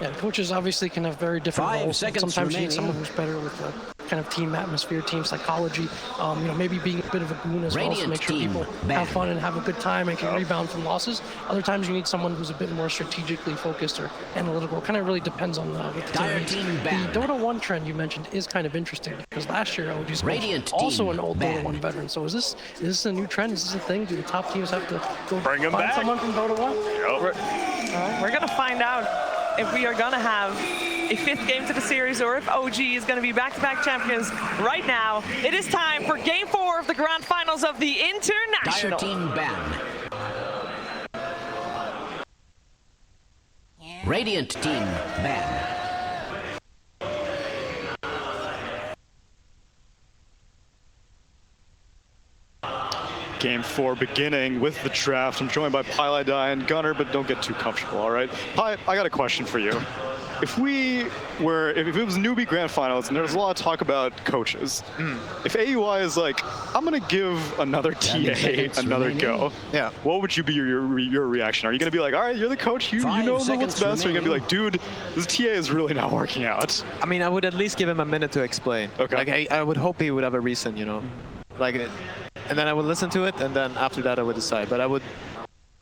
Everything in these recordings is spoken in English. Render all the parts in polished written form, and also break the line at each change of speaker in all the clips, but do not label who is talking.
Yeah, coaches obviously can have very different roles. Sometimes you need someone who's better with the kind of team atmosphere, team psychology, maybe being a bit of a goon as well to make sure people have fun and have a good time and can rebound from losses. Other times you need someone who's a bit more strategically focused or analytical. It kind of really depends on what the team needs. The Dota 1 trend you mentioned is kind of interesting because last year OG's also an old Dota 1 veteran. So is this a new trend? Is this a thing? Do the top teams have to go find someone from Dota 1?
Yep. We're going to find out if we are going to have a 5th game to the series or if OG is going to be back-to-back champions right now. It is time for Game 4 of the Grand Finals of the International.
Team ban. Radiant team ban.
Game 4 beginning with the draft. I'm joined by Pylai and Gunnar, but don't get too comfortable, all right? Py, I got a question for you. If it was newbie grand finals and there was a lot of talk about coaches, if AUI is like, I'm gonna give another TA another go, what would be your reaction? Are you gonna be like, all right, you're the coach, you know what's best, or are you gonna be like, dude, this TA is really not working out?
I mean, I would at least give him a minute to explain. Okay. Like, I would hope he would have a reason, you know, like, and then I would listen to it, and then after that I would decide. But I would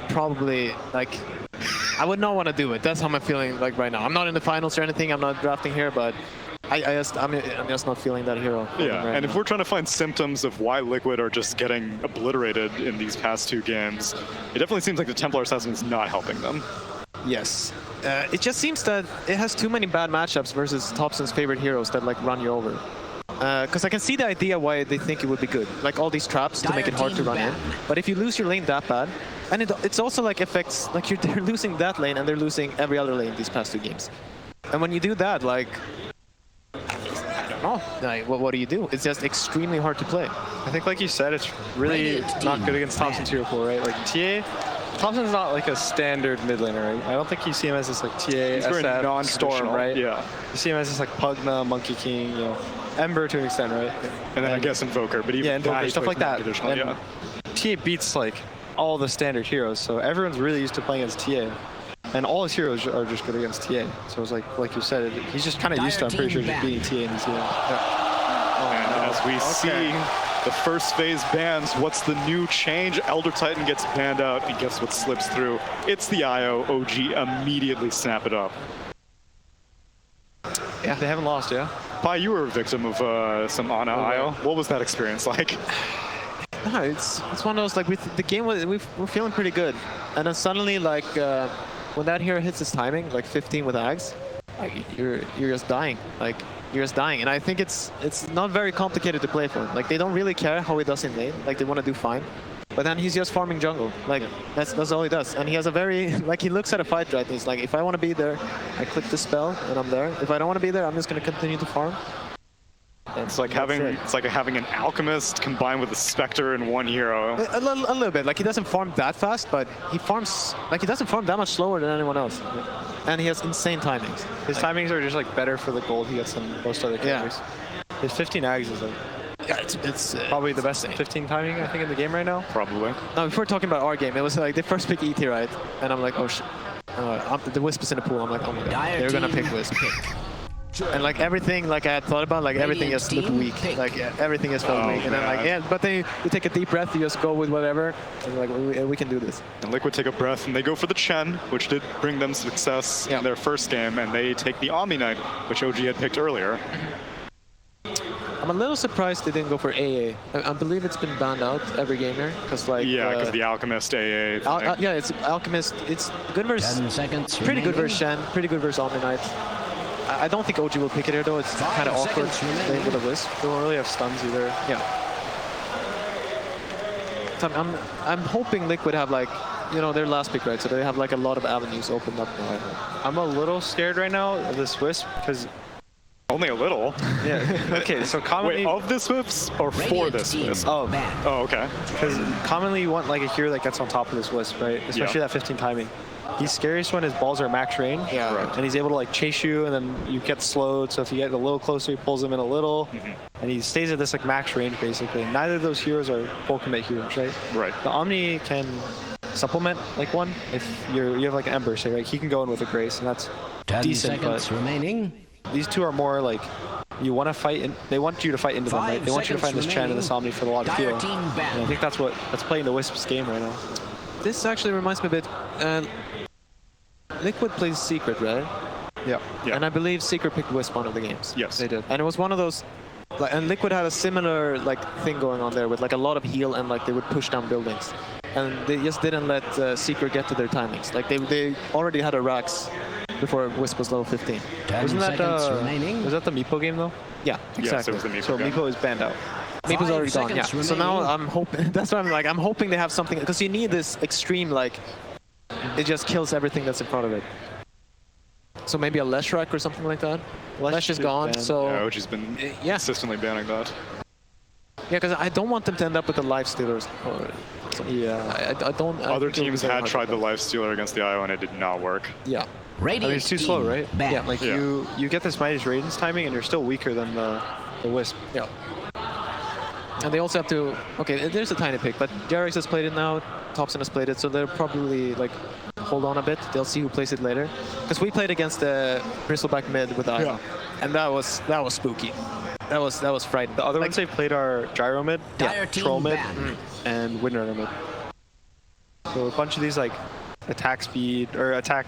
probably I would not want to do it. That's how I'm feeling like right now. I'm not in the finals or anything. I'm not drafting here, but I'm just not feeling that hero.
Yeah, right and now. If we're trying to find symptoms of why Liquid are just getting obliterated in these past 2 games, it definitely seems like the Templar Assassin is not helping them.
Yes. It just seems that it has too many bad matchups versus Thompson's favorite heroes that run you over. Because I can see the idea why they think it would be good, like all these traps to make it hard to run in. But if you lose your lane that bad, and it's also affects they're losing that lane and they're losing every other lane these past 2 games. And when you do that, I don't know, what do you do? It's just extremely hard to play.
I think, like you said, it's really not good against Thompson's hero pool, right? Like TA, Thompson's not like a standard mid laner, right? I don't think you see him as this TA, SF, Storm, right? Yeah. You see him as this Pugna, Monkey King, Ember to an extent, right?
And then I guess Invoker, but even
Invoker, stuff like that. And TA beats all the standard heroes, so everyone's really used to playing against TA. And all his heroes are just good against TA. So it's like you said, he's just kind of used to, I'm pretty sure, just beating TA in the TA.
And as we see the first phase bans, what's the new change? Elder Titan gets banned out, and guess what slips through? It's the IO. OG immediately snap it up.
Yeah, they haven't lost,
Pi, you were a victim of some Ana IO. What was that experience like?
No, it's one of those, the game we're feeling pretty good. And then suddenly, when that hero hits his timing, 15 with Ags, you're just dying. You're just dying. And I think it's not very complicated to play for him. They don't really care how he does in lane. They want to do fine. But then he's just farming jungle. That's all he does. And he has a very, he looks at a fight, right? And he's like, if I want to be there, I click the spell and I'm there. If I don't want to be there, I'm just going to continue to farm.
It's like having an alchemist combined with a specter in one hero.
A little bit. He doesn't farm that fast, but he farms he doesn't farm that much slower than anyone else. And he has insane timings.
His timings are just better for the gold he gets than most other characters. His 15 Ags is
it's
probably the best 15 timing I think in the game right now.
Probably.
No, before talking about our game, it was they first pick ET, right? And I'm like, oh shit. The Wisp is in the pool. I'm like, oh my god, they're gonna pick Wisp. And everything I had thought about, everything just looked weak. Everything just felt weak. And then but then you take a deep breath, you just go with whatever, and we can do this.
And Liquid take a breath and they go for the Chen, which did bring them success in their first game, and they take the Omni Knight, which OG had picked earlier.
I'm a little surprised they didn't go for AA. I believe it's been banned out every game here, because
because the Alchemist AA.
Yeah, it's Alchemist. It's good versus
10 seconds.
Pretty good versus Shen. Pretty good versus Omni Knight. I don't think OG will pick it here though. It's kind of awkward playing with a Wisp.
They don't really have stuns either.
Yeah. So I'm hoping Liquid have their last pick, right? So they have a lot of avenues opened up now.
I'm a little scared right now of this Wisp because.
Only a little?
Yeah. Okay, so commonly...
Wait, of this Wisp or for this Wisp?
Oh,
okay.
Because commonly you want a hero that gets on top of this Wisp, right? Especially that 15 timing. He's scariest when his balls are max range.
Yeah. Right.
And he's able to chase you, and then you get slowed. So if you get a little closer, he pulls him in a little. And he stays at this max range, basically. Neither of those heroes are full commit heroes, right?
Right.
The Omni can supplement like one. If you have like an Ember, say, right? He can go in with a Grace, and that's
10
decent.
seconds
But
remaining.
these two are more like you want to fight. They want you to fight into them, right? They want you to fight in this Chen and this Omni for the lot of heal. And I think that's playing the Wisp's game right now.
This actually reminds me a bit. Liquid plays Secret, right?
Yeah.
And I believe Secret picked Wisp one of the games.
Yes.
They did.
And it was one of those, like, and Liquid had a similar like thing going on there with like a lot of heal and like they would push down buildings, and they just didn't let Secret get to their timings. Like they already had a Rax before Wisp was level 15.
10
Wasn't that
seconds remaining.
was that the Meepo game though?
Yeah,
Yes,
exactly.
it was the Meepo
So
game.
Meepo is banned out.
Meepo's
5
already gone. Yeah.
seconds
So now
remaining.
I'm hoping. That's why I'm like I'm hoping they have something because you need this extreme like it just kills everything that's in front of it. So maybe a Leshrac or something like that. Lesh is gone,
banned.
so
Yeah, OG's been
yeah.
consistently banning that.
Yeah, because I don't want them to end up with the life stealers.
Yeah.
I don't. I
Other
think it'll be
teams
very
had
hard
tried
for
the
them.
life stealer against the IO and it did not work.
Yeah.
Radiant
I mean, it's too
team
slow, right?
banned.
Yeah,
Like
Yeah.
you get this Mighty's Radiance timing, and you're still weaker than the Wisp.
Yeah. And they also have to. Okay, there's a tiny pick, but Jarex has played it now. Thompson has played it, so they'll probably like hold on a bit. They'll see who plays it later. Because we played against the Bristleback mid with Iron, and that was spooky. That was frightening.
The other ones they've played are Gyro mid,
Dire team
Troll mid,
banned.
and Windrunner mid. So a bunch of these like attack speed or attack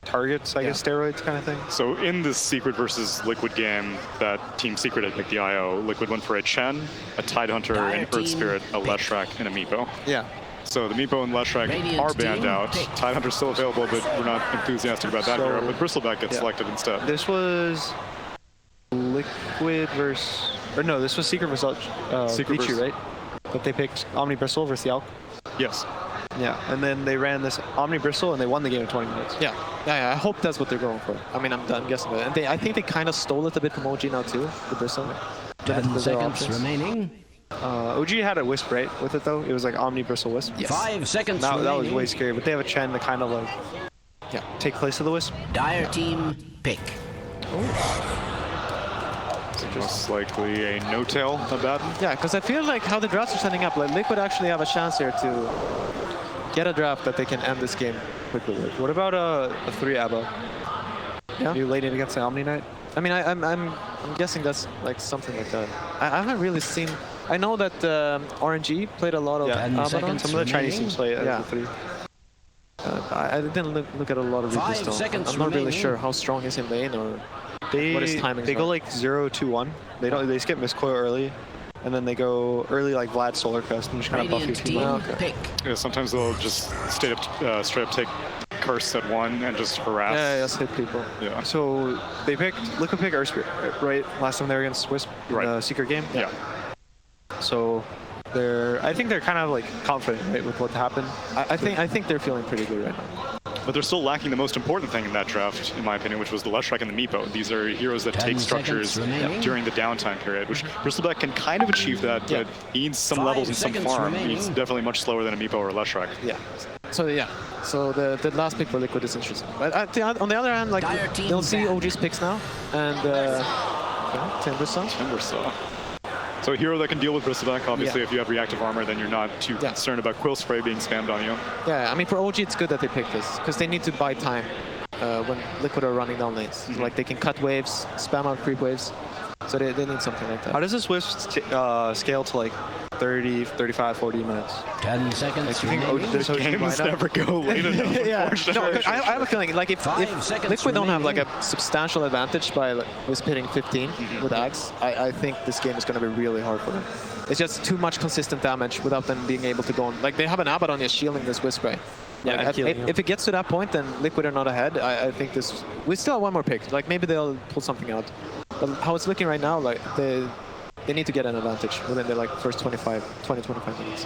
targets, I guess, steroids kind of thing.
So in this Secret versus Liquid game that Team Secret had picked the IO, Liquid went for a Chen, a Tidehunter,
Dire
an Earth
team
Spirit, a
pick.
Leshrac, and a Meepo.
Yeah.
So the Meepo and Leshrac
Radiant
are banned
team
out.
pick.
Tidehunter's still available, but we're not enthusiastic about that
So-
hero. But Bristleback gets
Yeah.
selected instead.
This was Liquid versus, or no, this was Secret versus
Secret
Leechu,
versus-
right? But they picked Omni Bristle versus the Alk.
Yes.
Yeah, and then they ran this Omni Bristle and they won the game in 20 minutes.
Yeah. I hope that's what they're going for. I mean, I'm guessing that. And I think they kind of stole it a bit from OG now too, the Bristle.
10
Their
seconds
options.
remaining.
OG had a Wisp, right, with it though? It was like Omni Bristle Wisp.
Yes.
5 seconds
That
remaining.
was way scary, but they have a Chen to kind of like take place of the Wisp.
Dire team pick.
Most likely a no-tail Abaddon.
Yeah, because I feel like how the drafts are setting up, like Liquid actually have a chance here to get a draft that they can end this game quickly with.
What about a 3 Abba?
Yeah.
You laid in against the Omni Knight?
I mean, I'm guessing that's like something like that. I haven't really seen. I know that RNG played a lot of
Yeah.
10
Abaddon.
seconds.
Some of the Chinese
remaining.
teams play it as
Yeah.
a 3.
I didn't look at a lot of
5
reviews though.
seconds
I'm not really
remaining.
sure how strong is in lane or what his timings
They go
are.
like 0-2-1. They skip Miscoil early, and then they go early like Vlad Solar Crest and just kind of buff your
Radiant
team.
team
up.
pick.
Yeah, sometimes they'll just straight up take Curse at 1 and just harass.
Yeah, just hit people.
Yeah.
So they picked Liquid pick Earth Spirit, right? Last time they were against Wisp in
Right.
the Secret game.
Yeah.
So I think they're kind of like confident, right, with what happened.
I think they're feeling pretty good right now.
But they're still lacking the most important thing in that draft, in my opinion, which was the Leshrac and the Meepo. These are heroes that
10
take structures
seconds remaining.
during the downtime period, which Bristleback can kind of achieve that, but he needs some
5
levels and some
seconds
farm.
remaining.
He's definitely much slower than a Meepo or a Leshrac.
Yeah. So the last pick for Liquid is interesting. But on the other hand, like
Dire team
they'll see
banned.
OG's picks now, and Timbersaw.
Timbersaw. So a hero that can deal with Bristleback, obviously,
Yeah.
if you have reactive armor, then you're not too
Yeah.
concerned about Quill Spray being spammed on you.
Yeah, I mean for OG it's good that they picked this because they need to buy time when Liquid are running down lanes. Like they can cut waves, spam out creep waves, so they need something like
How
that.
does this Wisp scale to like 30, 35, 40 minutes?
10 seconds
Like, you think
remaining.
there's OG
Games
lineup?
never go late enough.
Yeah,
unfortunately.
no, I have a feeling like if
5 seconds
Liquid don't have like
remaining.
a substantial advantage by like, Wisp hitting 15 with Axe, I think this game is going to be really hard for them. It's just too much consistent damage without them being able to go on. Like they have an Abaddon just shielding this Wisp, right?
Yeah,
Like,
and healing him.
if it gets to that point, then Liquid are not ahead. I think this. We still have one more pick. Like maybe they'll pull something out. But how it's looking right now, like they need to get an advantage within the like first 25 minutes.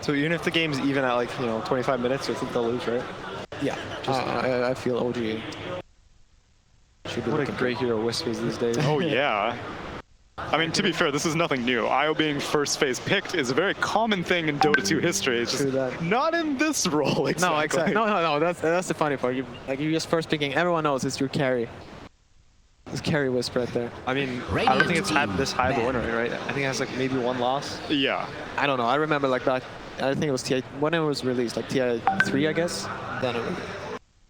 So even if the game's even at like 25 minutes, I think they'll lose, right?
Yeah, I feel OG should be
What a
looking
great hero Wisp is these days.
Oh, yeah. I mean, to be fair, this is nothing new. IO being first phase picked is a very common thing in Dota 2 history. It's
True
just
that.
not in this role exactly.
No, exactly. No. That's the funny part. You're just first picking. Everyone knows it's your carry. It's carry Wisp right there.
I mean, I
Radiant
don't think it's had
team
this high of a
banned.
win rate, right? I think it has like maybe one loss.
Yeah.
I don't know. I remember like I think it was TI, when it was released, like TI3, I guess, then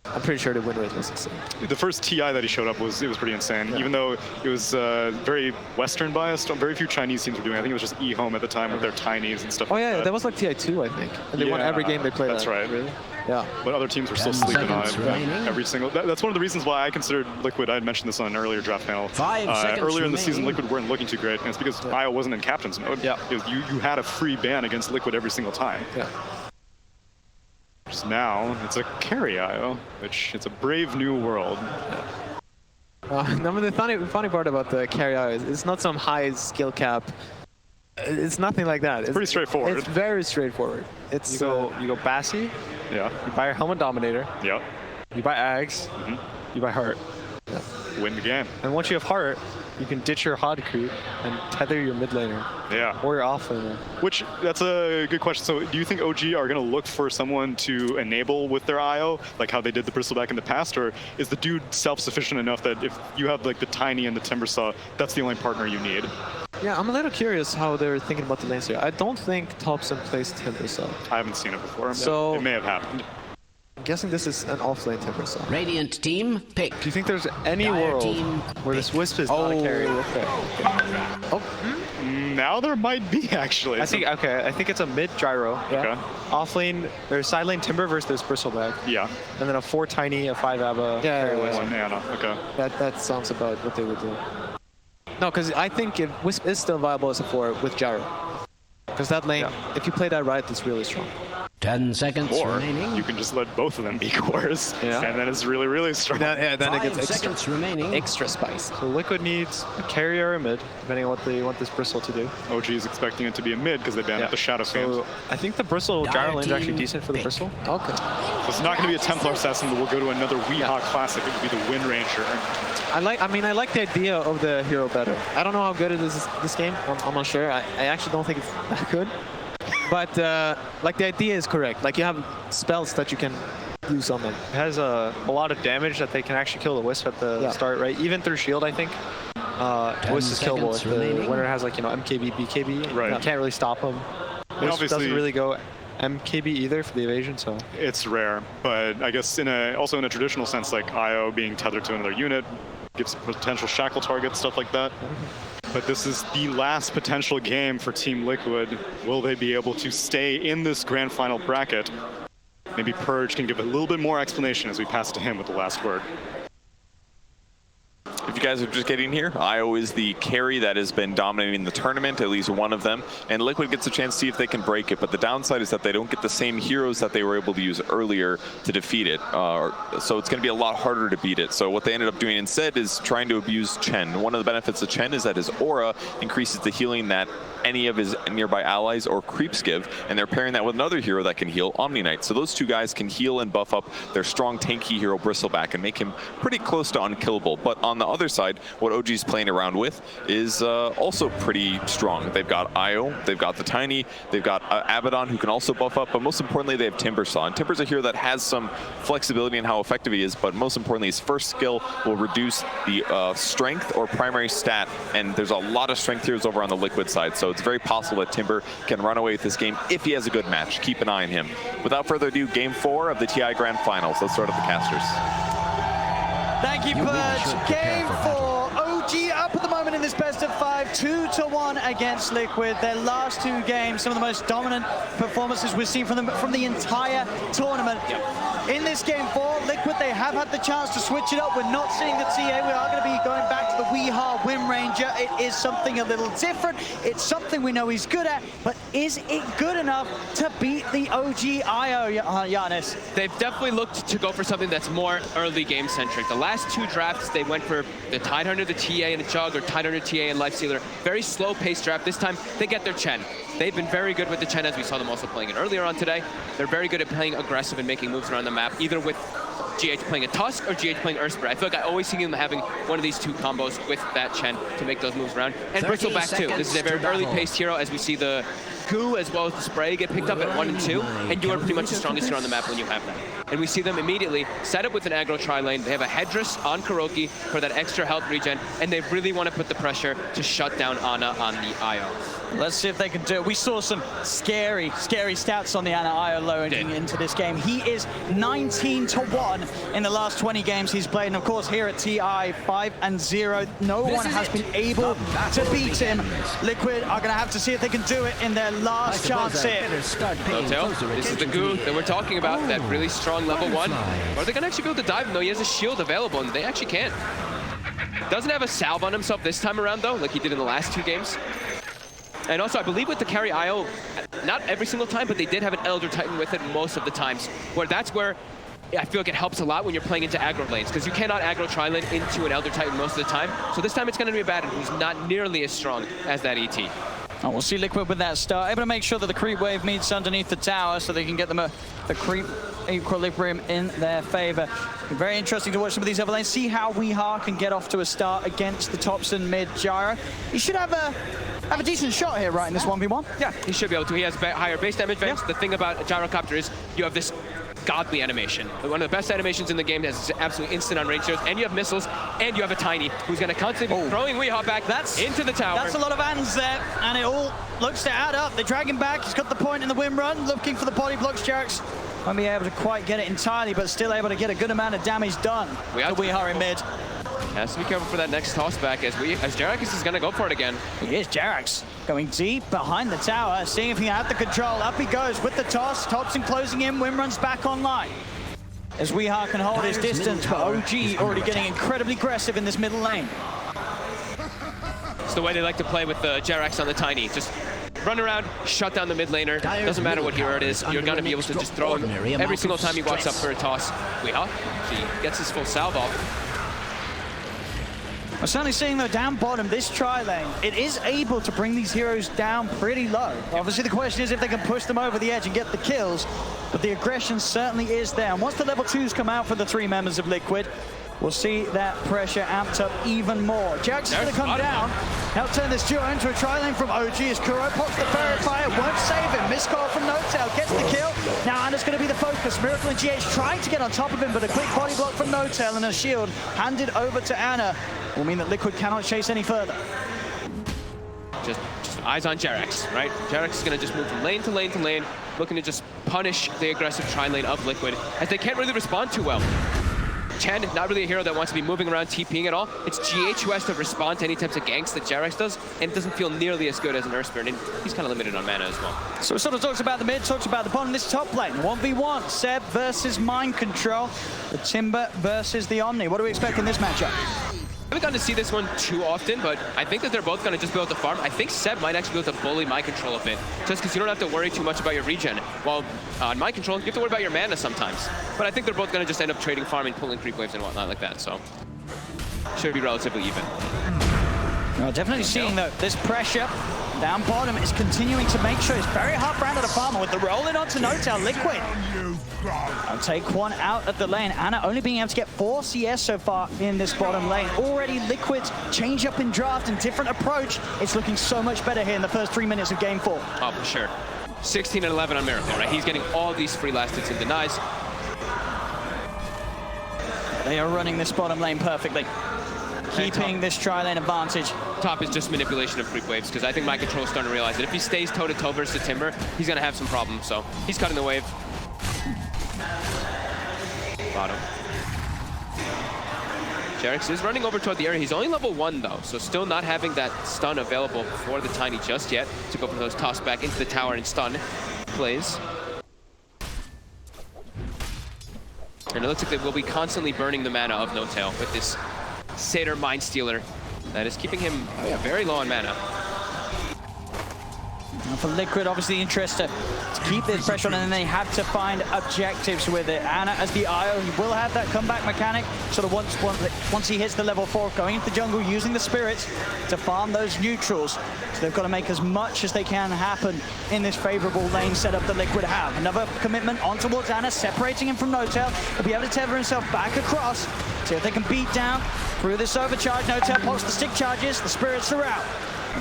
I'm pretty sure the win rate was insane.
The first TI that he showed up was pretty insane. Yeah. Even though it was very Western biased, very few Chinese teams were doing it. I think it was just eHome at the time with their Tinies and stuff.
Oh yeah,
like
that was like TI2, I think, and they won every game they played.
That's right.
Really? Yeah.
But other teams were still sleeping on it. Every single. That's one of the reasons why I considered Liquid. I had mentioned this on an earlier draft panel. Earlier in the season, Liquid weren't looking too great, and it's because IO wasn't in captain's mode.
Yeah.
You had a free ban against Liquid every single time.
Yeah.
Just now, it's a carry IO, which it's a brave new world.
No, the funny part about the carry IO is it's not some high skill cap. It's nothing like that. It's
pretty straightforward.
It's very straightforward. It's
you go Bassi.
Yeah.
You buy your Helmet Dominator.
Yeah.
You buy Ags. You buy Heart.
Yeah.
Win the game.
And once you have Heart, you can ditch your Hod creep and tether your mid laner.
Yeah.
Or your off laner.
Which, that's a good question. So do you think OG are going to look for someone to enable with their IO, like how they did the Bristleback in the past, or is the dude self-sufficient enough that if you have like the Tiny and the Timbersaw, that's the only partner you need?
Yeah, I'm a little curious how they're thinking about the lanes here. I don't think Thompson plays Timbersaw.
I haven't seen it before.
So
it may have happened.
I'm guessing this is an off-lane Timbersaw.
Radiant team, pick.
Do you think there's any world where this Wisp is not a carry?
Okay.
Now there might be, actually.
I think it's a mid gyro.
Yeah. Okay.
Off lane, there's side lane Timber versus this Bristleback.
Yeah.
And then a 4 Tiny, a 5 Abba.
Yeah.
One Anna. Okay.
That sounds about what they would do. No, because I think if Wisp is still viable as a 4 with gyro. Because that lane, if you play that right, it's really strong.
10 seconds remaining.
You can just let both of them be cores, and then it's really, really strong.
Then it gets
seconds remaining.
Extra spice.
So Liquid needs a carry or a mid, depending on what they want this Bristle to do.
OG is expecting it to be a mid because they banned the Shadow Fiends.
So I think the Bristle gyro lane is actually decent for the Bristle.
Okay.
So it's not going to be a Templar Assassin that will go to another Weehawk Classic. It would be the Wind Ranger.
I like the idea of the hero better. I don't know how good it is this game. I'm not sure. I actually don't think it's that good. But like the idea is correct. Like you have spells that you can use on them.
It has a lot of damage that they can actually kill the Wisp at the start, right? Even through shield, I think. Wisp is killable when it has like MKB, BKB.
Right.
You can't really stop him. Wisp doesn't really go MKB either for the evasion, so
it's rare. But I guess also in a traditional sense, like IO being tethered to another unit gives potential shackle targets, stuff like that. But this is the last potential game for Team Liquid. Will they be able to stay in this grand final bracket? Maybe Purge can give a little bit more explanation as we pass to him with the last word.
If you guys are just getting here, IO is the carry that has been dominating the tournament, at least one of them, and Liquid gets a chance to see if they can break it, but the downside is that they don't get the same heroes that they were able to use earlier to defeat it, so it's going to be a lot harder to beat it. So what they ended up doing instead is trying to abuse Chen. One of the benefits of Chen is that his aura increases the healing that any of his nearby allies or creeps give, and they're pairing that with another hero that can heal, Omni Knight. So those two guys can heal and buff up their strong tanky hero Bristleback and make him pretty close to unkillable. But on the other side, what OG's playing around with is also pretty strong. They've got IO, they've got the Tiny, they've got Abaddon who can also buff up, but most importantly they have Timbersaw. And Timber's a hero that has some flexibility in how effective he is, but most importantly his first skill will reduce the strength or primary stat, and there's a lot of strength heroes over on the Liquid side, so it's very possible that Timber can run away with this game if he has a good match. Keep an eye on him. Without further ado, Game 4 of the TI Grand Finals. Let's start at the casters.
Thank you, Purge. Game 4. OG up at the moment in this best of 5, 2-1 against Liquid. Their last 2 games, some of the most dominant performances we've seen from them from the entire tournament. In this game 4, Liquid, they have had the chance to switch it up. We're not seeing the TA. We are going to be going back to the Weehawk Wind Ranger. It is something a little different. It's something we know he's good at, but is it good enough to beat the OG IO, Giannis?
They've definitely looked to go for something that's more early game centric. The last 2 drafts, they went for the Tidehunter, the TA, and a Jug, or Tidehunter, TA, and Lifestealer. Very slow paced draft. This time, they get their Chen. They've been very good with the Chen, as we saw them also playing it earlier on today. They're very good at playing aggressive and making moves around the map, either with GH playing a Tusk or GH playing Earthspread. I feel like I always see them having one of these 2 combos with that Chen to make those moves around. And Bristleback too. This is a very early paced hero, as we see the goo as well as the spray get picked up at 1 and 2, and you are pretty much the strongest hero on the map when you have that. And we see them immediately set up with an aggro tri-lane. They have a headdress on Kuroki for that extra health regen, and they really want to put the pressure to shut down Ana on the IO.
Let's see if they can do it. We saw some scary stats on the Ana IO loading into this game. He is 19-1 in the last 20 games he's played. And of course, here at TI, 5-0, no one has been able to beat him. Liquid are going to have to see if they can do it in their last chance here.
Notail, this is the goo that we're talking about, that really strong level 1. Are they going to actually be able to dive him, though? He has a shield available, and they actually can't. Doesn't have a salve on himself this time around, though, like he did in the last 2 games. And also, I believe with the carry IO, not every single time, but they did have an Elder Titan with it most of the times. That's where I feel like it helps a lot when you're playing into aggro lanes, because you cannot aggro tri-lane into an Elder Titan most of the time. So this time it's going to be a Batten who's not nearly as strong as that ET.
Oh, we'll see Liquid with that start, able to make sure that the creep wave meets underneath the tower so they can get them the creep equilibrium in their favor. Very interesting to watch some of these other lanes, see how Weehaw can get off to a start against the Thompson mid Gyro. He should have a decent shot here, right, in this 1v1?
Yeah, he should be able to. He has higher base damage vents. Yeah. The thing about a Gyrocopter is you have this godly animation. One of the best animations in the game that has absolutely instant on range shows, and you have missiles, and you have a Tiny who's going to constantly be throwing Weehaw back into the tower.
That's a lot of hands there, and it all looks to add up. They drag him back. He's got the point in the win run, looking for the body blocks. Jerax won't be able to quite get it entirely, but still able to get a good amount of damage done to Weehaw in mid.
Has to be careful for that next toss back as Jerax is going to go for it again.
He is. Jerax going deep behind the tower, seeing if he can have the control. Up he goes with the toss. Thompson closing in. Wim runs back online. As Weehaw can hold his distance, but OG already getting incredibly aggressive in this middle lane.
It's the way they like to play with the Jerax on the Tiny. Just run around, shut down the mid laner. Doesn't matter what hero it is. You're going to be able to just throw him every single time he walks up for a toss. Weehaw, he gets his full salve off.
We're certainly seeing, though, down bottom, this tri-lane, it is able to bring these heroes down pretty low. Obviously, the question is if they can push them over the edge and get the kills, but the aggression certainly is there. And once the level 2s come out for the 3 members of Liquid, we'll see that pressure amped up even more. Jax is going to come down, help turn this duo into a tri-lane from OG as Kuro pops the Fairy Fire, won't save him. Missed call from Notail, gets the kill. Now Ana's going to be the focus. Miracle and GH trying to get on top of him, but a quick body block from Notail and a shield handed over to Ana will mean that Liquid cannot chase any further.
Just eyes on Jerax, right? Jerax is going to just move from lane to lane to lane, looking to just punish the aggressive tri-lane of Liquid, as they can't really respond too well. Chen, not really a hero that wants to be moving around TPing at all. It's GH who has to respond to any types of ganks that Jerax does, and it doesn't feel nearly as good as an Earthspirit, and he's kind of limited on mana as well.
So it sort of talks about the mid, talks about the bottom. This top lane, 1v1, Seb versus Mind Control, the Timber versus the Omni. What do we expect in this matchup?
I haven't gotten to see this one too often, but I think that they're both going to just be able to farm. I think Seb might actually be able to bully Mind Control a bit, just because you don't have to worry too much about your regen. While on Mind Control, you have to worry about your mana sometimes. But I think they're both going to just end up trading farming, pulling creep waves and whatnot like that, so should be relatively even.
Well, definitely seeing, though, this pressure down bottom is continuing to make sure it's very hard branded a farmer with the rolling onto Notail. Liquid. I'll take one out of the lane. Ana only being able to get 4 CS so far in this bottom lane. Already Liquid's change up in draft and different approach. It's looking so much better here in the first 3 minutes of game 4.
Oh, for sure. 16 and 11 on Miracle, right? He's getting all these free last hits and denies.
They are running this bottom lane perfectly. Keeping this tri-lane advantage.
Top is just manipulation of creep waves, because I think Mind Control is starting to realize that if he stays toe-to-toe versus the Timber, he's going to have some problems, so he's cutting the wave. Bottom. Jerax is running over toward the area. He's only level 1, though, so still not having that stun available for the Tiny just yet to go for those toss back into the tower and stun plays. And it looks like they will be constantly burning the mana of Notail with this Satyr Mind Stealer that is keeping him very low on mana.
And for Liquid, obviously interest to keep this pressure on, and then they have to find objectives with it. Ana as the IO, he will have that comeback mechanic, sort of once he hits the level 4, going into the jungle, using the spirits to farm those neutrals. So they've got to make as much as they can happen in this favorable lane setup that Liquid have. Another commitment on towards Ana, separating him from Notail. He'll be able to tether himself back across, see if they can beat down through this overcharge. Notail pops the stick charges, the spirits are out.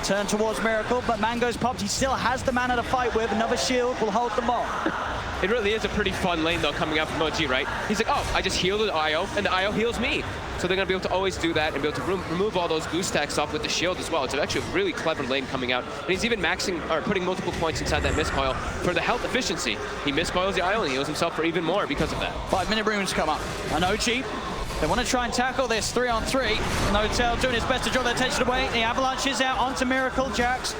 Turn towards Miracle, but Mango's popped. He still has the mana to fight with. Another shield will hold them off.
It really is a pretty fun lane, though, coming out from OG, right? He's like, oh, I just heal the IO, and the IO heals me. So they're going to be able to always do that and be able to remove all those boost stacks off with the shield as well. It's actually a really clever lane coming out. And he's even maxing, or putting multiple points inside that miscoil for the health efficiency. He miscoils the IO and heals himself for even more because of that.
5-minute runes come up. And OG, they want to try and tackle this 3-on-3. Notel doing his best to draw their attention away. The avalanche is out onto Miracle. Jax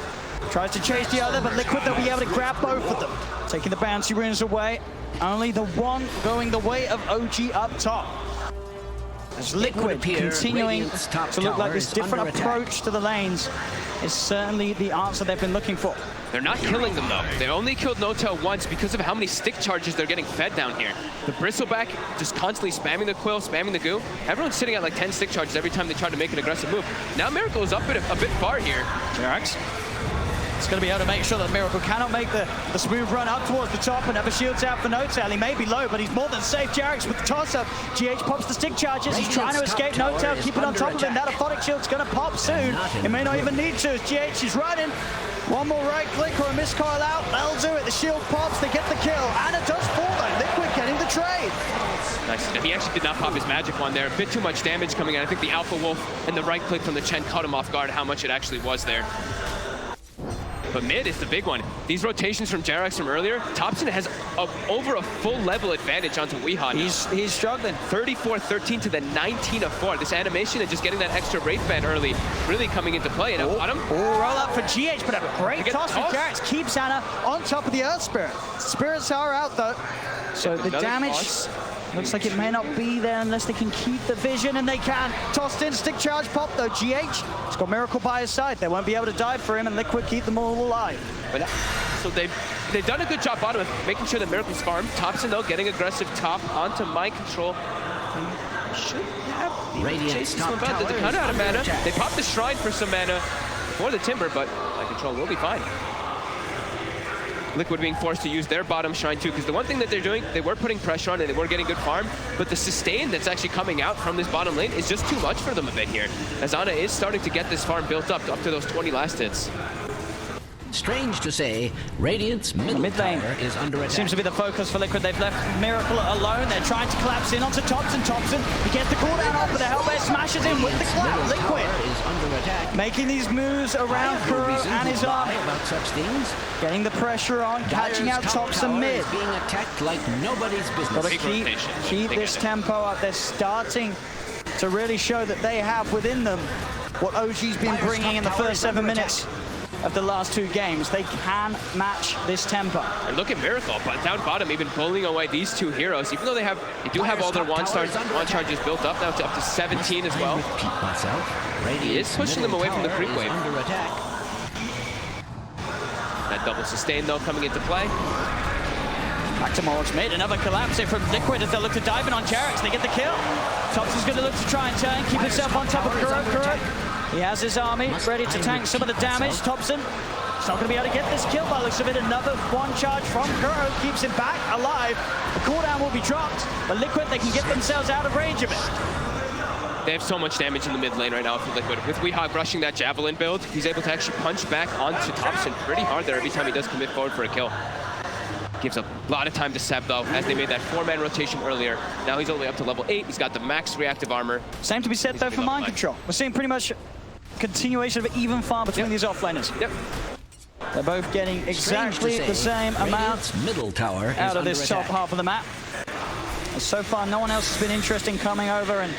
tries to chase the other, but Liquid, they'll be able to grab both of them. Taking the bouncy runes away. Only the one going the way of OG up top. As Liquid continuing to look like this different approach to the lanes is certainly the answer they've been looking for.
They're not killing them, though. They only killed Notel once because of how many stick charges they're getting fed down here. The Bristleback just constantly spamming the Quill, spamming the Goo. Everyone's sitting at like 10 stick charges every time they try to make an aggressive move. Now Miracle is up a bit far here.
Jax. It's going to be able to make sure that Miracle cannot make the smooth run up towards the top. Another shield's out for Notel. He may be low, but he's more than safe. Jarex with the toss-up. GH pops the stick charges. He's trying to escape Notel, keep it on top of him. That Aphotic shield's going to pop soon. It may not even need to as GH is running. One more right click or a miscoil out. That'll do it. The shield pops. They get the kill. And it does fall though. Liquid getting the trade.
Nice. He actually did not pop his magic one there. A bit too much damage coming in. I think the Alpha Wolf and the right click from the Chen caught him off guard how much it actually was there. But mid is the big one. These rotations from Jarex from earlier, Thompson has over a full level advantage onto Weehaw now.
He's struggling.
34-13 to the 19-4. This animation and just getting that extra Wraith Band early really coming into play. And bottom.
Roll up for GH, but a great toss from Jarex. Keeps Anna on top of the Earth Spirit. Spirits are out though. So the damage looks like it may not be there unless they can keep the vision, and they can. Tossed in, stick charge pop though. GH has got Miracle by his side. They won't be able to dive for him, and Liquid keep them all alive.
But, so they've done a good job bottom of making sure that Miracle's farmed. Thompson though getting aggressive top onto Mind Control. They should have chased this one back. They're kind of out of mana. They popped the Shrine for some mana for the Timber, but Mind Control will be fine. Liquid being forced to use their bottom Shrine too, because the one thing that they're doing, they were putting pressure on and they were getting good farm, but the sustain that's actually coming out from this bottom lane is just too much for them a bit here, as Ana is starting to get this farm built up to those 20 last hits.
Strange to say, Radiant's mid lane is under attack.
Seems to be the focus for Liquid. They've left Miracle alone. They're trying to collapse in onto Thompson. He gets the cooldown off, but the Hellbear smashes in with the clap. Liquid
is under attack.
Making these moves around Kuro and his army.
About such things.
Getting the pressure on, catching out Thompson mid.
Being attacked like nobody's business.
Got to keep this tempo up. They're starting to really show that they have within them what OG's been bringing in the first 7 minutes of the last 2 games. They can match this tempo.
And look at Miracle, but down bottom, even bullying away these 2 heroes, even though they do have all their wand charges built up now to up to 17 as well. He is pushing them away from the creep wave. That double sustain though coming into play.
Back to Morog's mid, another collapse here from Liquid as they look to dive in on Jarex. They get the kill. Thompson's going to look to try and turn, keep himself on top of Kuro. He has his army ready to tank some of the damage. Thompson is not going to be able to get this kill by the looks of it. Another one charge from Kuro keeps him back alive. The cooldown will be dropped, but Liquid, they can get themselves out of range of it.
They have so much damage in the mid lane right now for Liquid. With Weehaw rushing that Javelin build, he's able to actually punch back onto Thompson pretty hard there every time he does commit forward for a kill. Gives a lot of time to Seb though, as they made that 4-man rotation earlier. Now he's only up to level 8. He's got the max reactive armor.
Same to be said though for Mind Control. We're seeing pretty much continuation of an even farm between these offlaners.
Yep.
They're both getting exactly the same amount
middle tower
out of this top half of the map. And so far, no one else has been interested in coming over and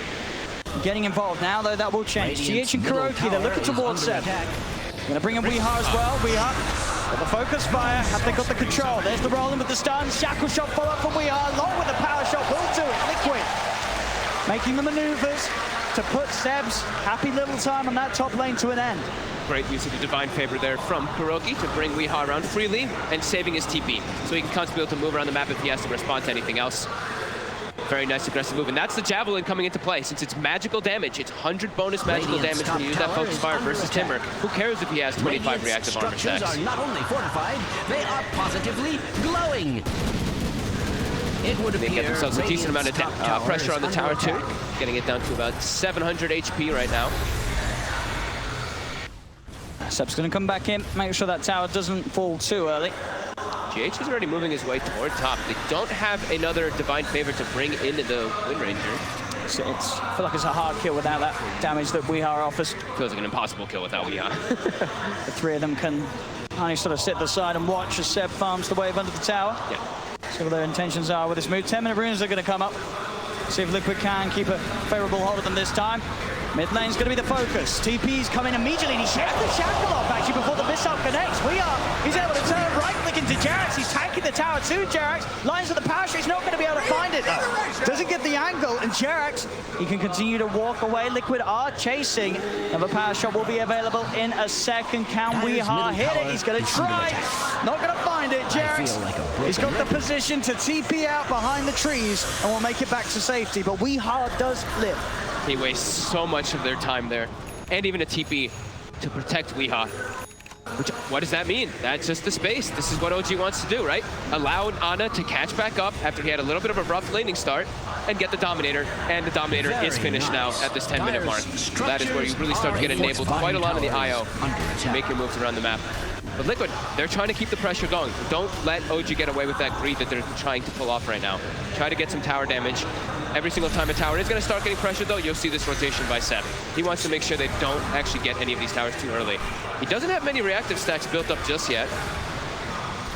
getting involved. Now, though, that will change. GH and Kuroki, they're looking towards Seb. Going to bring in Weehaw as well. Weehaw with the focus fire. Have they got the control? There's the rolling with the stun. Shackle shot follow up from Weehaw, along with the power shot. Will do it. Liquid making the maneuvers to put Seb's happy little time on that top lane to an end.
Great use of the Divine Favor there from Kuroki to bring Weehaw around freely and saving his TP. So he can constantly be able to move around the map if he has to respond to anything else. Very nice aggressive move, and that's the Javelin coming into play. Since it's magical damage, it's 100 bonus magical damage when you use that Focus Fire versus Timber. Who cares if he has 25 reactive armor stacks?
Are not only fortified, they are positively glowing. It would
they get themselves a decent amount of pressure on the tower too, getting it down to about 700 HP right now.
Seb's going to come back in, make sure that tower doesn't fall too early.
GH is already moving his way toward top. They don't have another Divine Favor to bring into the Wind Ranger.
So I feel like it's a hard kill without that damage that Weehaw offers.
Feels like an impossible kill without Weehaw.
The three of them can only sort of sit aside and watch as Seb farms the wave under the tower.
Yeah.
See what their intentions are with this move. 10-minute runes are going to come up. See if Liquid can keep a favorable hold of them this time. Mid lane's going to be the focus. TP's coming immediately, and he shakes the shackle off actually before the missile connects. He's able to turn right click into Jerax. He's tanking the tower to Jerax. Lines of the power street. He's not going to be able to find it though. Doesn't get the angle, and Jerax, he can continue to walk away. Liquid are chasing. Another power shot will be available in a second. Can Weehaw hit it? He's going to try. Not going to find it. Jerax, he's got the position to TP out behind the trees and will make it back to safety. But Weehaw does live.
They waste so much of their time there, and even a TP to protect Weehaw. What does that mean? That's just the space. This is what OG wants to do, right? Allow Ana to catch back up after he had a little bit of a rough laning start and get the Dominator, and the Dominator is finished now at this 10-minute mark. So that is where you really start to get enabled quite a lot in the IO to make your moves around the map. But Liquid, they're trying to keep the pressure going. Don't let OG get away with that greed that they're trying to pull off right now. Try to get some tower damage. Every single time a tower is going to start getting pressure, though, you'll see this rotation by Seb. He wants to make sure they don't actually get any of these towers too early. He doesn't have many reactive stacks built up just yet,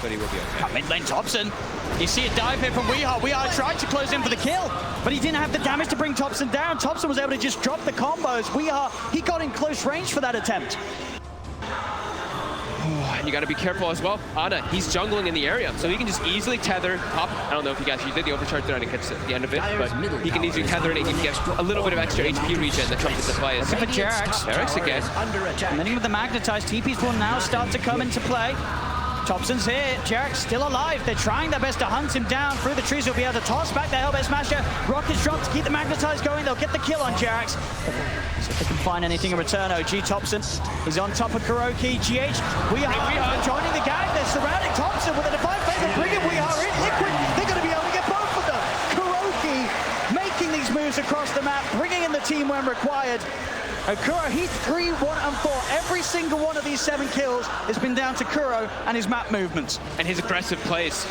but he will be okay.
Mid lane Thompson. You see a dive here from Weehaw. Weehaw tried to close in for the kill, but he didn't have the damage to bring Thompson down. Thompson was able to just drop the combos. Weehaw, he got in close range for that attempt.
You got to be careful as well. Ana, he's jungling in the area, so he can just easily tether top. I don't know if you guys did the overcharge there. I didn't catch the end of it, but he can easily tether it and he can get a little bit of extra HP regen that comes into play.
Looking for Jerax.
Jerax again.
And then with the magnetized, TPs will now start to come into play. Thompson's here. Jerax still alive. They're trying their best to hunt him down through the trees. He'll be able to toss back the Hellbear Smasher. Rockets dropped to keep the magnetized going. They'll get the kill on Jerax. See if they can find anything in return. OG Thompson is on top of Kuroki. GH, Weehaw joining the gang. They're surrounding Thompson with a Divine Favor. Bringing Weehaw in. Liquid, they're going to be able to get both of them. Kuroki making these moves across the map, bringing in the team when required. Kuro, he's 3, 1, and 4. Every single one of these 7 kills has been down to Kuro and his map movements.
And his aggressive plays.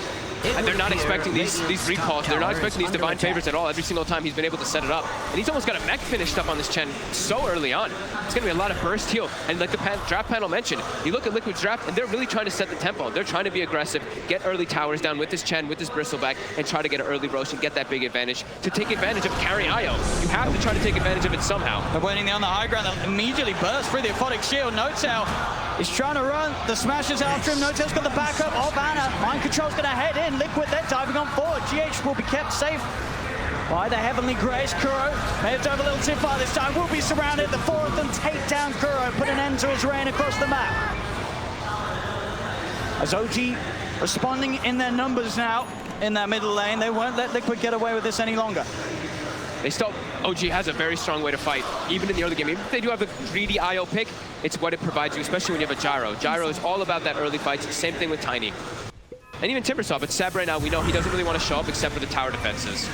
And they're not expecting these recalls. They're not expecting these Divine Favors at all. Every single time he's been able to set it up. And he's almost got a mech finished up on this Chen so early on. It's going to be a lot of burst heal. And like the draft panel mentioned, you look at Liquid's draft, and they're really trying to set the tempo. They're trying to be aggressive, get early towers down with this Chen, with this Bristleback, and try to get an early roast and get that big advantage to take advantage of carry IO. You have to try to take advantage of it somehow.
They're waiting there on the high ground. They'll immediately burst through the Aphotic Shield. No-Tail is trying to run. The Smasher's after him. No-Tail's got the backup of Ana. Mind Control's going to head in. Liquid, they're diving on forward. GH will be kept safe by the Heavenly Grace. Kuro may have done a little too far this time. Will be surrounded. The 4 of them take down Kuro, put an end to his reign across the map. As OG responding in their numbers now in that middle lane, they won't let Liquid get away with this any longer.
OG has a very strong way to fight, even in the early game. Even if they do have a greedy IO pick, it's what it provides you, especially when you have a Gyro. Gyro is all about that early fights. Same thing with Tiny. And even Timbersaw, but Seb right now, we know he doesn't really want to show up except for the tower defenses.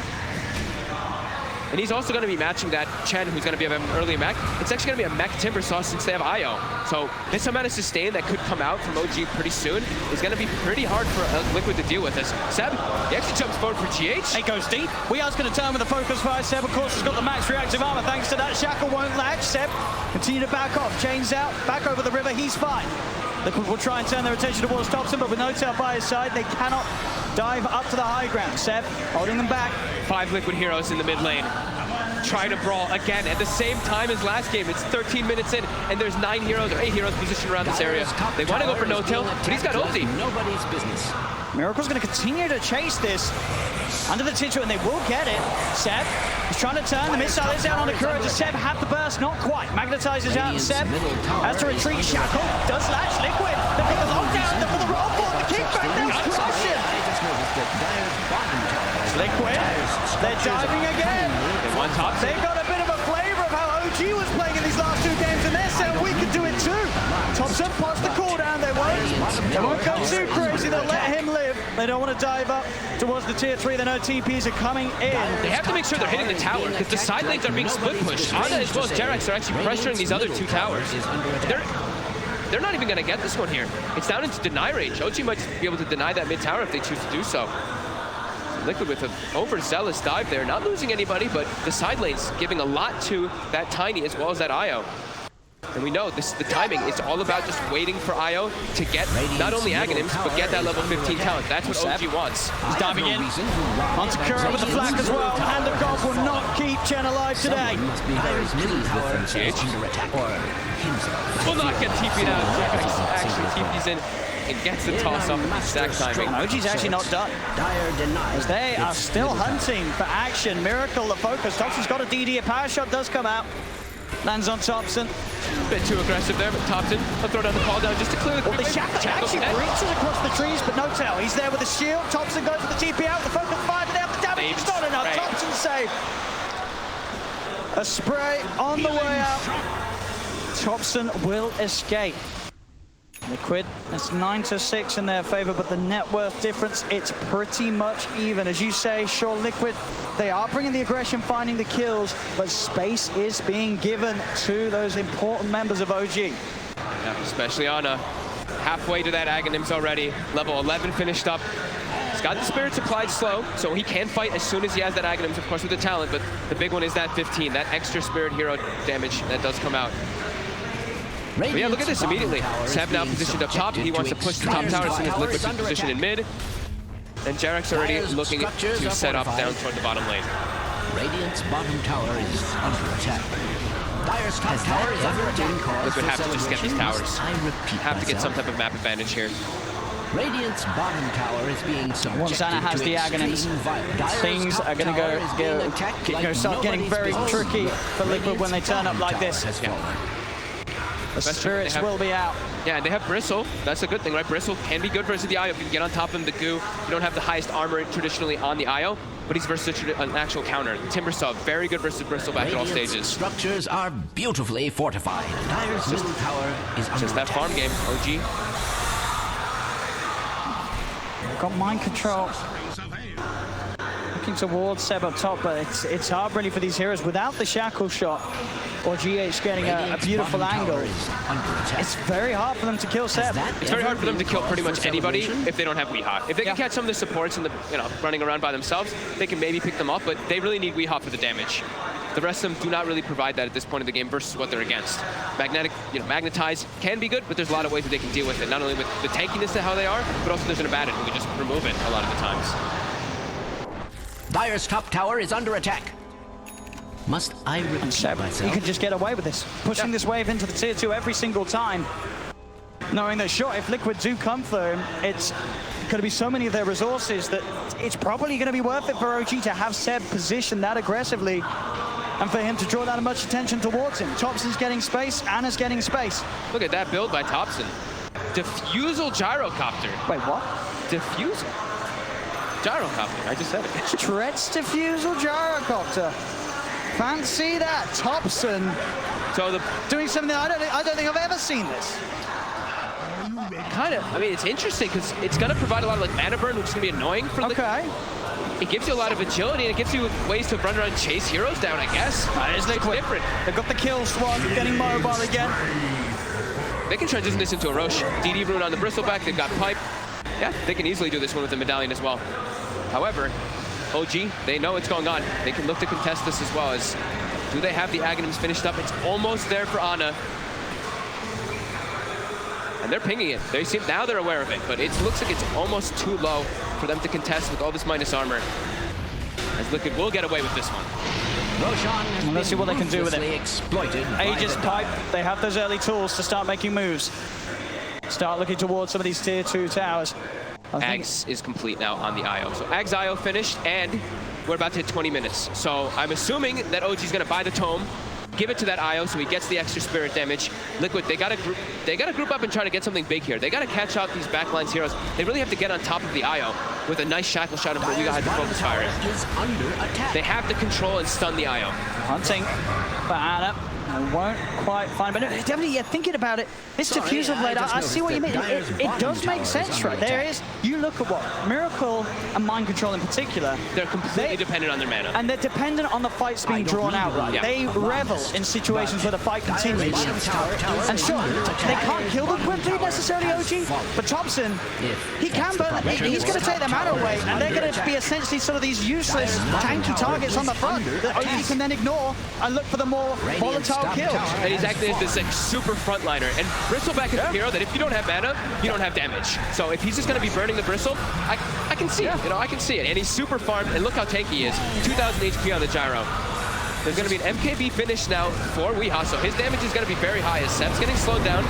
And he's also going to be matching that Chen, who's going to be an early mech. It's actually going to be a mech Timbersaw since they have IO. So this amount of sustain that could come out from OG pretty soon is going to be pretty hard for Liquid to deal with this. Seb, he actually jumps forward for GH.
It goes deep. Weeha's going to turn with a focus fire. Seb, of course, has got the max reactive armor. Thanks to that, Shackle won't latch. Seb, continue to back off. Chains out, back over the river. He's fine. Liquid will try and turn their attention towards Thompson, but with No-Tail by his side, they cannot dive up to the high ground. Seb holding them back.
5 Liquid heroes in the mid lane. Trying to brawl again at the same time as last game. It's 13 minutes in, and there's 9 heroes or 8 heroes positioned around this area. They want to go for No-Tail, but he's got ulti.
Nobody's business.
Miracle's going to continue to chase this under the Titcher, and they will get it. Seb is trying to turn. The missile is out on the Kuro. Does Seb have the burst? Not quite. Magnetizes out. Seb has to retreat. Shackle does latch. Liquid. They put the lockdown for the roll ball. The kickback. They'll crush him. Liquid. They're diving again.
They want top.
They got a bit of a flavor of how OG was playing in these last 2 games, and they're saying we can do it too. Thompson pops the cooldown. They won't go too crazy. They'll let him live. They don't want to dive up towards the tier 3. They know TPs are coming in.
They have to make sure they're hitting the tower because the side lanes are being split pushed. Ana as well as Jerax are actually pressuring these other 2 towers. they're not even going to get this one here. It's down into deny range. OG might be able to deny that mid tower if they choose to do so. Liquid with an overzealous dive there, not losing anybody, but the side lanes giving a lot to that Tiny as well as that IO. And we know this the timing. It's all about just waiting for IO to get not only Aghanims, but get that level 15 talent. That's what OG wants.
He's diving in. Onto Kura with the flag as well. And the God will not keep Chen alive today.
Will not get TP'd out. Actually TP's in and gets the toss off with exact timing.
OG's actually not done. As they are still hunting for action. Miracle the focus. Thompson's got a DD. A power shot does come out. Lands on Thompson.
Bit too aggressive there, but Thompson will throw down the call down just to clear the
the Shackle actually reaches across the trees, but no tail. He's there with a shield. Thompson goes with the TP out. The focus fire, but they have the damage. It's not enough. Thompson save. A spray on the way out. Thompson will escape. Liquid, that's 9-6 in their favor, but the net worth difference, it's pretty much even. As you say, sure, Liquid, they are bringing the aggression, finding the kills, but space is being given to those important members of OG.
Yeah, especially Ana. Halfway to that Aghanims already. Level 11 finished up. He's got the Spirit applied slow, so he can fight as soon as he has that Aghanims, of course, with the talent, but the big one is that 15, that extra Spirit hero damage that does come out. But yeah, look at this immediately. Seb now positioned up top. He wants to push the top tower as soon as Liquid's in position in mid. And Jarek's already looking to set up down toward the bottom lane.
Radiant's bottom tower is under attack. Dire's top tower is under attack.
Liquid have to just get these towers. Have to get some type of map advantage here.
Radiant's bottom tower is being subjected
Once Ana has the Aghanims, things are going to start getting very tricky for Liquid when they turn up like this. The spirits will be out.
Yeah, and they have Bristle. That's a good thing, right? Bristle can be good versus the IO. If you can get on top of him, the goo. You don't have the highest armor traditionally on the IO, but he's versus an actual counter. Timbersaw, very good versus Bristle back at all stages.
Structures are beautifully fortified. Dire's middle tower is under
just that farm game, OG.
Got mind control. Looking towards Seb up top, but it's hard really for these heroes without the shackle shot. Or GH getting a beautiful angle. It's very hard for them to kill Seb.
It's very hard for them to kill pretty much anybody if they don't have Weehawk. If they can catch some of the supports and the running around by themselves, they can maybe pick them up, but they really need Weehawk for the damage. The rest of them do not really provide that at this point of the game versus what they're against. Magnetize can be good, but there's a lot of ways that they can deal with it. Not only with the tankiness to how they are, but also there's an Abaddon who can just remove it a lot of the times.
Dire's top tower is under attack. Must I repeat myself?
He can just get away with this, pushing this wave into the tier 2 every single time, knowing that sure, if Liquid do come for him, it's going to be so many of their resources that it's probably going to be worth it for OG to have Seb positioned that aggressively and for him to draw that much attention towards him. Thompson's getting space, Ana's getting space.
Look at that build by Thompson. Diffusal gyrocopter.
Wait, what?
Diffusal. Gyrocopter, I just said it.
Stretch diffusal gyrocopter. Fancy that, Thompson.
So
doing something I don't think I've ever seen this.
Kind of. I mean, it's interesting because it's going to provide a lot of mana burn, which is going to be annoying for
Okay.
It gives you a lot of agility, and it gives you ways to run around and chase heroes down, I guess.
It's different. They've got the kill swan, getting mobile again.
They can transition this into a Roche. DD Rune on the Bristleback, they've got Pipe. Yeah, they can easily do this one with the Medallion as well. However, OG, they know what's going on. They can look to contest this as well. As do they have the Aghanims finished up? It's almost there for Ana. And they're pinging it. They seem now they're aware of it, but it looks like it's almost too low for them to contest with all this minus armor. As Liquid will get away with this one.
And let's see what they can do with it. Aegis Pipe, they have those early tools to start making moves. Start looking towards some of these tier 2 towers.
Ags is complete now on the IO. So Ags IO finished, and we're about to hit 20 minutes. So I'm assuming that OG's gonna buy the tome, give it to that IO so he gets the extra spirit damage. Liquid, they gotta group up and try to get something big here. They gotta catch out these backlines heroes. They really have to get on top of the IO with a nice shackle shot and we got to focus fire. They have to control and stun the IO.
Hunting for Ana. Won't quite find, but no, definitely, yeah, thinking about it, this diffuser blade, I see what you mean. It does make sense, right? There is, you look at what Miracle and Mind Control in particular,
they're completely dependent on their mana.
And they're dependent on the fights being drawn out, right? Yeah. They revel in situations where the fight continues. And sure, they can't kill them quickly necessarily, OG, but Thompson, he can, but he's going to take their mana away, and they're going to be essentially sort of these useless, tanky targets on the front that OG can then ignore and look for the more volatile kills.
And he's acting as this like super frontliner. And Bristleback is a hero that if you don't have mana, you don't have damage. So if he's just going to be burning the Bristle, I can see it. You know, I can see it. And he's super farmed. And look how tanky he is. 2,000 HP on the gyro. There's going to be an MKB finish now for Weehaw. So his damage is going to be very high as Seb's getting slowed down.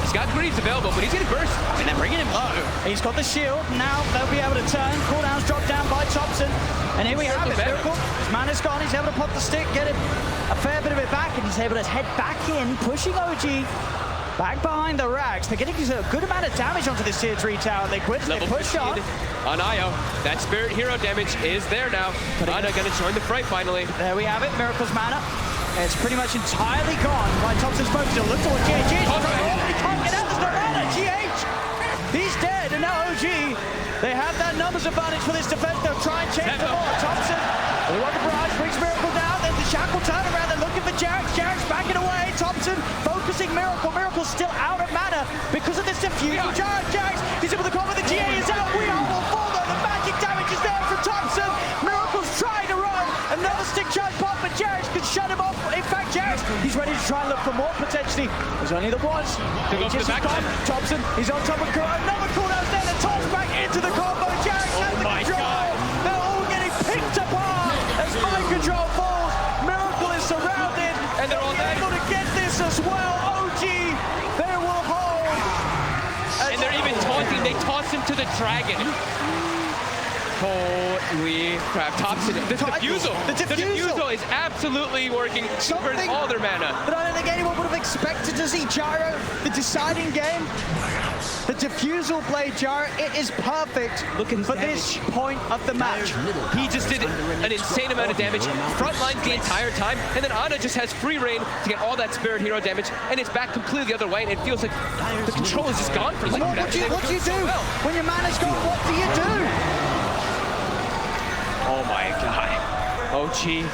He's got greaves available, but he's getting burst.
I mean, they're bringing him low. He's got the shield. Now they'll be able to turn. Cooldowns dropped down by Thompson. And here we have it. Miracle. His mana's gone. He's able to pop the stick, get it a fair bit of it back, and he's able to head back in, pushing OG back behind the racks. They're getting a good amount of damage onto this tier 3 tower. They quit. They push on.
On Io. That Spirit Hero damage is there now. Ana going to join the fray finally.
There we have it. Miracle's mana. It's pretty much entirely gone by Thompson's focus. Look towards GH. He can't get out. There's no mana. GH. He's dead. And now OG. They have that numbers advantage for this defense. They'll try and change the ball. Thompson. They want the barrage. Brings Miracle down. Then the Shackle turn around. They're looking for Jarex. Jarex backing away. Thompson focusing Miracle. Miracle's still out of mana because of this diffusion. Jarex. He's able to cover. The GA is out. We are all fall though. The magic damage is there from Thompson. Miracle's trying to run. Another stick charge pop, but Jarex can shut him off. In fact, Jarex, he's ready to try and look for more potentially. There's only the ones. Thompson, he's on top of another cooldown there. The toss back into the combo. Jarex has the control. They're all getting picked apart as Mind Control falls. Miracle is surrounded, and they're all able to get this as well. OG, they will hold.
And they're even taunting. They toss him to the dragon. Holy crap. Thompson, the diffusal is absolutely working to burn all their mana.
But I don't think anyone would have expected to see Gyro, the deciding game. The diffusal play, Gyro, it is perfect for this point of the match.
He just did an insane amount of damage, front lines the entire time, and then Ana just has free reign to get all that Spirit Hero damage, and it's back completely the other way, and it feels like the control is just gone for Liquid.
What do you do? When your mana's gone, what do you do?
Oh my god. OG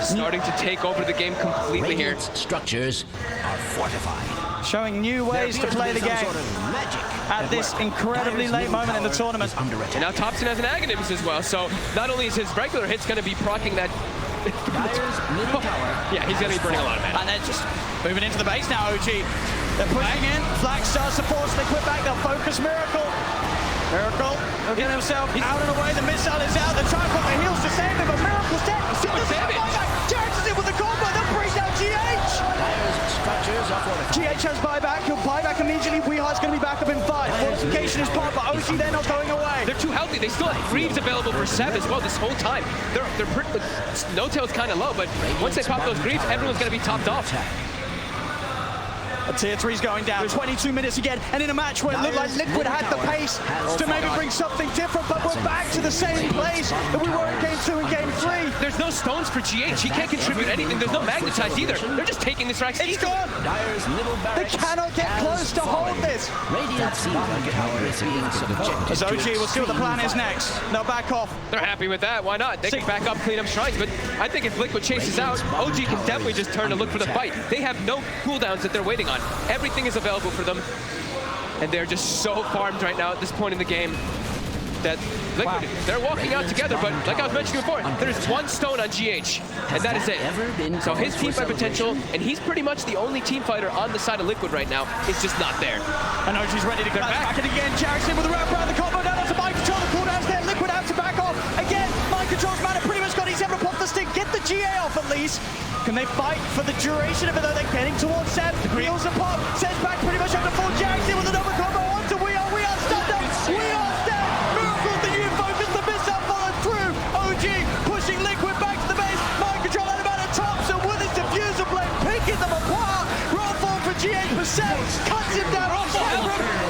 starting to take over the game completely here.
Structures are fortified.
Showing new ways to play the game at this incredibly late moment in the tournament.
And now Thompson has an Aghanim's as well, so not only is his regular hits going to be proccing that... yeah, he's going to be burning a lot of mana.
And they're just moving into the base now, OG. They're pushing in. Flag starts to force Liquid back. They'll focus Miracle. Miracle will get himself out and away. The missile is out. They're trying to put the heals to save him, but Miracle's dead.
So much damage.
Jarex is in with the combo. They'll bring down GH. GH has buyback. He'll buy back immediately. Weeha's going to be back up in 5. Fortification is part, but OG, they're not going away.
They're too healthy. They still have Greaves available for Seb as well this whole time. No-tail's kind of low, but once they pop those Greaves, everyone's going to be topped off.
Tier 3's going down, 22 minutes again, and in a match where it looked like Liquid had the pace to maybe bring something different, but we're back to the same place that we were in Game 2 and Game 3.
There's no stones for GH. He can't contribute anything. There's no magnetize either. They're just taking this rack.
It's gone. They cannot get close to hold this. As OG will see what the plan is next. They'll back off.
They're happy with that. Why not? They can back up, clean up shrines, but I think if Liquid chases out, OG can definitely just turn to look for the fight. They have no cooldowns that they're waiting on. Everything is available for them, and they're just so farmed right now at this point in the game that Liquid, they're walking out together, but like I was mentioning before, there's one stone on GH, and that is it. So his teamfight potential, and he's pretty much the only team fighter on the side of Liquid right now, is just not there.
And OG's ready to go back and again. Jarex in with the wrap around the combo, down onto Mind Control, the cooldown's there, Liquid out to back off. Again, Mind Control's mana pretty much gone, he's able to pop the stick, get the GA off at least. Can they fight for the duration of it though? They're getting towards Seb. Heals a pop. Seb's back pretty much up to full. Jarex in with another combo onto We are stunned up. We are dead. Miracle's the new focus. The missile followed through. OG pushing Liquid back to the base. Mind Control out about a Thompson with his diffuser blade picking them apart. Roll forward for GH for Seb. Cuts him down.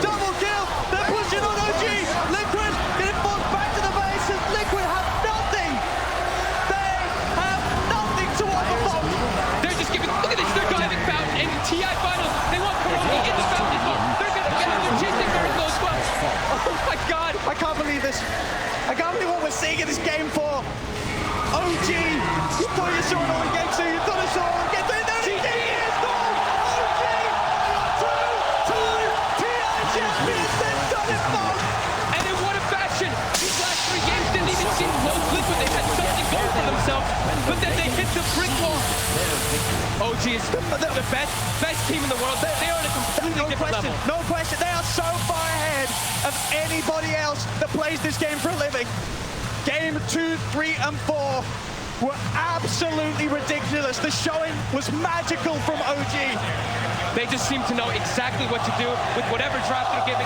Double kill. They're pushing on OG. Liquid getting forced back to the base as Liquid have nothing. They have nothing to offer. beginning of this game 4. OG, you thought you saw it all in game 2, you thought you saw it all in game 3, there it is, goal! OG, two-time TI champions, they've done it, folks!
And in what a fashion! These last 3 games didn't even seem close. Liquid, they had something going for themselves, but then they hit the brick wall. OG is the best team in the world. They are on a completely different level.
No question, they are so far ahead of anybody else that plays this game for a living. Game 2, 3, and 4 were absolutely ridiculous. The showing was magical from OG.
They just seem to know exactly what to do with whatever draft they're giving.